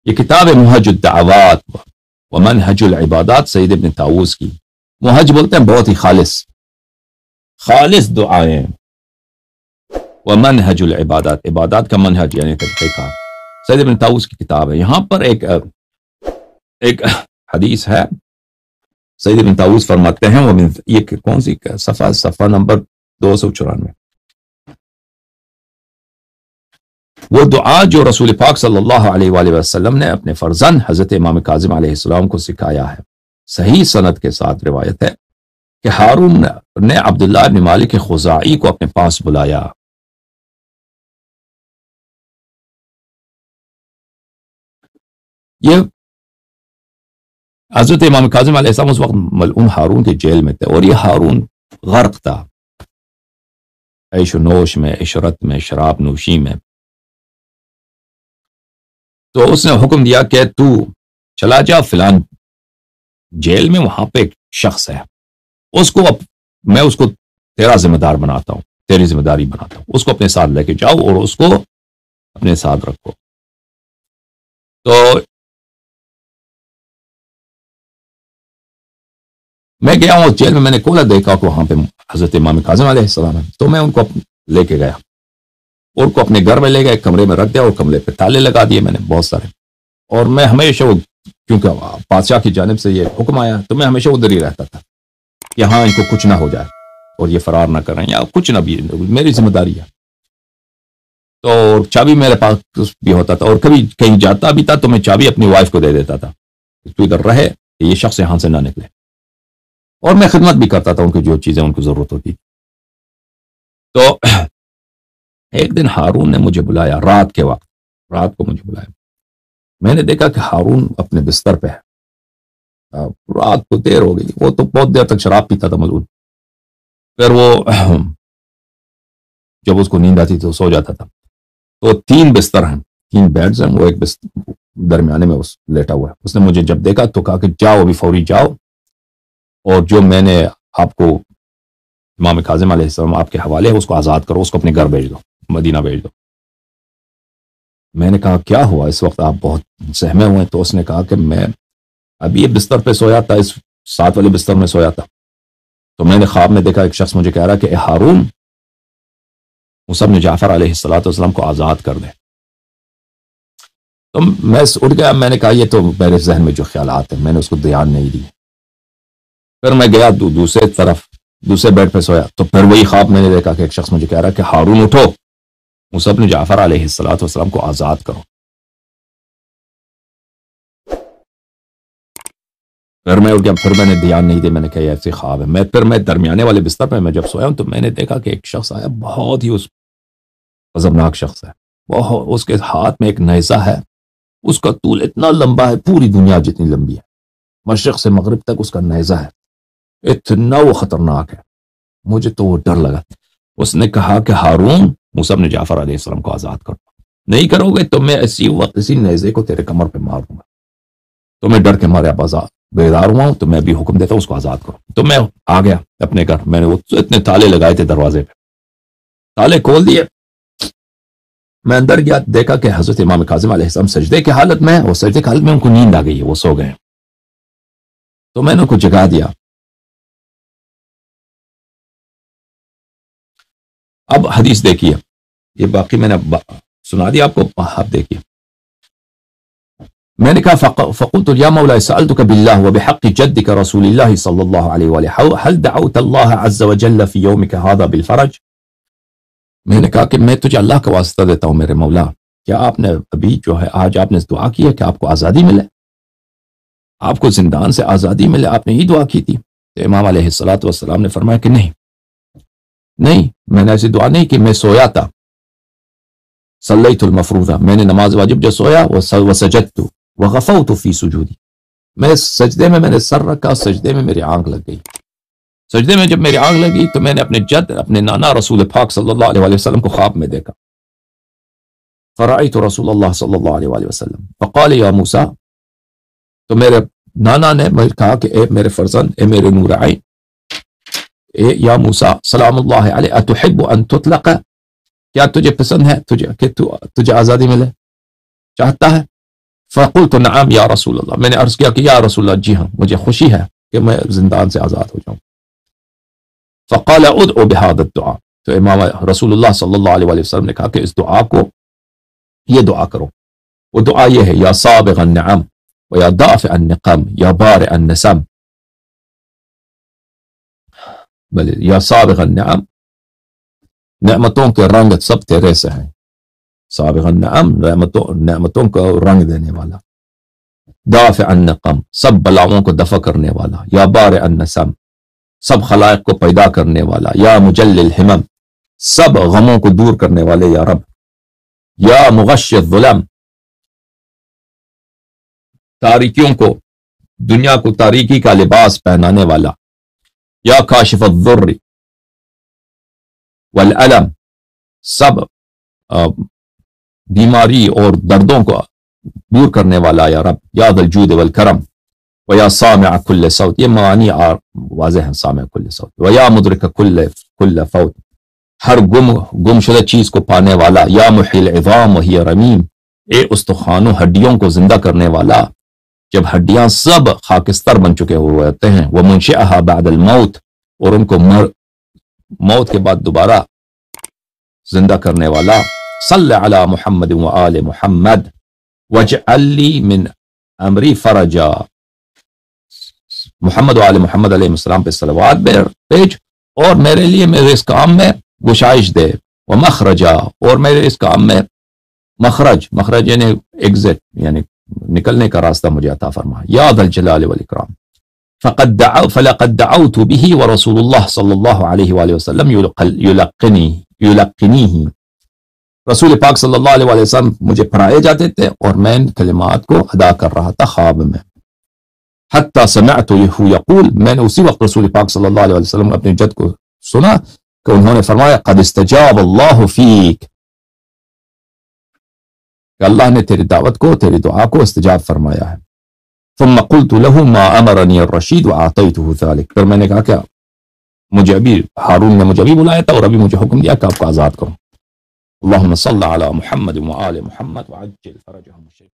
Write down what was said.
یہ کتاب ہے محج الدعوات و منہج العبادات سید ابن طاووس کی. محج بولتے ہیں بہت ہی خالص دعائیں. و منہج العبادات، عبادات کا منہج یعنی طریقہ کار، سید ابن طاووس کی کتاب ہے. یہاں پر ایک حدیث ہے، سید ابن طاووس فرماتے ہیں، وہ یہ کون سی صفحہ نمبر 294، وہ دعا جو رسول پاک صلی اللہ علیہ وآلہ وسلم نے اپنے فرزند حضرت امام کاظم علیہ السلام کو سکھایا ہے. صحیح سند کے ساتھ روایت ہے کہ ہارون نے عبداللہ بن مالک خزاعی کو اپنے پاس بلایا. یہ حضرت امام کاظم علیہ السلام اس وقت ملعون ہارون کے جیل میں تھے، اور یہ ہارون غرق تھا عیش و نوش میں، عشرت میں، شراب نوشی میں. تو اس نے حکم دیا کہ تو چلا جا فلان جیل میں، وہاں پہ ایک شخص ہے، میں اس کو تیرا ذمہ دار بناتا ہوں، تیری ذمہ داری بناتا ہوں، اس کو اپنے ساتھ لے کے جاؤ اور اس کو اپنے ساتھ رکھو. تو میں گیا ہوں جیل میں نے کھولا، دیکھا کہ وہاں پہ حضرت امام کاظم علیہ السلام ہے. تو میں ان کو لے کے گیا اور کو اپنے گھر میں لے گئے، کمرے میں رکھ دیا اور کمرے پہ تالے لگا دیے میں نے بہت سارے. اور میں ہمیشہ کیونکہ بادشاہ کی جانب سے یہ حکم آیا تو میں ہمیشہ ادھر ہی رہتا تھا کہ ہاں ان کو کچھ نہ ہو جائے اور یہ فرار نہ کریں یا کچھ نہ بھی، میری ذمہ داری ہے. تو چابی میرے پاس بھی ہوتا تھا، اور کبھی کہیں جاتا بھی تھا تو میں چابی اپنی وائف کو دے دیتا تھا تو ادھر رہے کہ یہ شخص یہاں سے نہ نکلے، اور میں خدمت بھی کرتا تھا ان کی جو چیزیں ان کو ضرورت ہوتی. تو ایک دن ہارون نے مجھے بلایا رات کو مجھے بلایا. میں نے دیکھا کہ ہارون اپنے بستر پہ ہے، رات کو دیر ہو گئی، وہ تو بہت دیر تک شراب پیتا تھا ملعون. پھر وہ جب اس کو نیند آتی تو سو جاتا تھا. تو 3 بستر ہیں، 3 بیڈز ہیں، وہ ایک درمیانے میں لیٹا ہوا ہے. اس نے مجھے جب دیکھا تو کہا کہ جاؤ ابھی فوری جاؤ، اور جو میں نے آپ کو امام کاظم علیہ السلام آپ کے حوالے ہے اس کو آزاد کرو، اس کو اپنے گھر بھیج دو، مدینہ بھیج دو. میں نے کہا کیا ہوا اس وقت آپ بہت سہمے ہوئے؟ تو اس نے کہا کہ میں ابھی یہ بستر پہ سویا تھا، اس ساتھ والے بستر میں سویا تھا، تو میں نے خواب میں دیکھا ایک شخص مجھے کہہ رہا کہ اے ہارون، موسیٰ بن جعفر علیہ السلام کو آزاد کر دے. تو میں اٹھ گیا، میں نے کہا یہ تو میرے ذہن میں جو خیالات ہیں میں نے اس کو دھیان نہیں دی. پھر میں گیا دوسرے بیڈ پہ سویا، تو پھر وہی خواب میں نے دیکھا کہ ایک شخص مجھے کہہ رہا کہ ہارون اٹھو، موسیٰ بن جعفر علیہ السلام کو آزاد کرو. پھر میں اٹھ گیا، پھر میں نے دھیان نہیں دیا، میں نے کہا یہ ایسی خواب ہے. پھر میں درمیانے والے بستر پہ میں جب سویا ہوں تو میں نے دیکھا کہ ایک شخص آیا، بہت ہی غضبناک شخص ہے. اس کے ہاتھ میں ایک نیزہ ہے، اس کا طول اتنا لمبا ہے، پوری دنیا جتنی لمبی ہے، مشرق سے مغرب تک اس کا نیزہ ہے، اتنا وہ خطرناک ہے. مجھے تو وہ ڈر لگا. اس نے کہا کہ ہارون، موسیٰ بن جعفر علیہ السلام کو آزاد کرو، نہیں کرو گے تو میں اسی نیزے کو تیرے کمر پہ مار دوں گا. تو میں ڈر کے مارے بیدار ہوا ہوں، تو میں بھی حکم دیتا ہوں اس کو آزاد کرو. تو میں آ گیا اپنے گھر، میں نے وہ اتنے تالے لگائے تھے دروازے پہ، تالے کھول دیے. میں اندر گیا، دیکھا کہ حضرت امام کاظم علیہ السلام سجدے کی حالت میں، وہ سجدے کی حالت میں ان کو نیند آ گئی ہے، وہ سو گئے. تو میں نے ان کو جگا دیا. اب حدیث دیکھیے، یہ باقی میں نے سنا دیا آپ کو، آپ دیکھیے. میں نے کہا فقلت یا مولا سألتك بالله وبحق جدك رسول الله صلی اللہ علیہ وآلہ هل دعوت اللہ عز وجل في يومك هذا بالفرج. میں نے کہا کہ میں تجھے اللہ کا واسطہ دیتا ہوں میرے مولا، کیا آپ نے ابھی جو ہے آج آپ نے دعا کی ہے کہ آپ کو آزادی ملے، آپ کو زندان سے آزادی ملے، آپ نے یہ دعا کی تھی؟ تو امام علیہ السلام نے فرمایا کہ نہیں، میں نے ایسی دعا نہیں کی، میں سویا تھا. صلیت المفروضہ، میں نے نماز واجب جو سویا، وسجدت وغفوت فی سجودی، میں سجدے میں نے سر رکھا، سجدے میں میری آنکھ لگ گئی. سجدے میں جب میری آنکھ لگی تو میں نے اپنے نانا رسول پاک صلی اللہ علیہ وسلم کو خواب میں دیکھا. فرأیت رسول اللہ صلی اللہ علیہ وسلم فقال یا موسیٰ، تو میرے نانا نے کہا کہ اے میرے فرزند، اے میرے نور عین، اے یا موسیٰ سلام اللہ علیہ، اتحب ان تطلق، کیا تجھے پسند ہے کہ تجھے آزادی ملے، چاہتا ہے؟ فقلت نعم یا رسول اللہ، میں نے عرض کیا کہ یا رسول اللہ جی ہاں مجھے خوشی ہے کہ میں زندان سے آزاد ہو جاؤں. فقال ادعو بهذا الدعاء، تو امام رسول اللہ صلی اللہ علیہ وسلم نے کہا کہ اس دعا کو، یہ دعا کرو. وہ دعا یہ ہے، یا سابغ النعم و یا دافع النقم یا بارع النسم. بلے یا سابغ النعم، نعمتوں کے رنگ سب تیرے سے ہیں. سابغ النعم، نعمتوں کو رنگ دینے والا. دافع النقم، سب بلاؤں کو دفع کرنے والا. یا بارع النسم، سب خلائق کو پیدا کرنے والا. یا مجل الہمم، سب غموں کو دور کرنے والے یا رب. یا مغشی الظلم، تاریکیوں کو، دنیا کو تاریکی کا لباس پہنانے والا. یا کاشف الضر والالم، سب بیماری اور دردوں کو دور کرنے والا یا رب. یا ذا الجود والکرم و یا سامع کل صوت، یہ معانی واضح ہیں. سامع کل صوت و یا مدرک کل فوت، ہر گم شدہ چیز کو پانے والا. یا محی العظام وہی رمیم، اے استخوانوں ہڈیوں کو زندہ کرنے والا جب ہڈیاں سب خاکستر بن چکے ہوئے ہوتے ہیں. وہ منشئها بعد الموت، اور ان کو موت کے بعد دوبارہ زندہ کرنے والا. صلی علی محمد و آل محمد واجعل لی من امری فرجا، محمد و آل محمد علیہ السلام پہ صلوات بھیج اور میرے لیے میرے اس کام میں گشائش دے. و مخرجا، اور میرے اس کام میں مخرج یعنی ایگزٹ، یعنی نکلنے کا راستہ مجھے عطا فرما. یا ذا الجلال والاکرام. فلقد دعوت به ورسول اللہ صلی اللہ علیہ وآلہ وسلم یلقنیہ، رسول پاک صلی اللہ علیہ وآلہ وسلم مجھے پڑھائے جاتے تھے اور میں ان کلمات کو ادا کر رہا تھا خواب میں. حتی سمعتہ یقول، میں نے اسی وقت رسول پاک صلی اللہ علیہ وآلہ وسلم اپنے جد کو سنا کہ انہوں نے فرمایا قد استجاب اللہ فیک، کہ اللہ نے تیری دعوت کو، تیری دعا کو استجاب فرمایا ہے. ثم قلت له ما امرنی الرشید واعطیته ذلك، پھر میں نے کہا کہ مجھے ابھی ہارون نے مجھے ابھی بلایا تھا اور ابھی مجھے حکم دیا کہ آپ کو آزاد کروں. اللہم صل علی محمد وآل محمد وعجل فرجهم الشیء.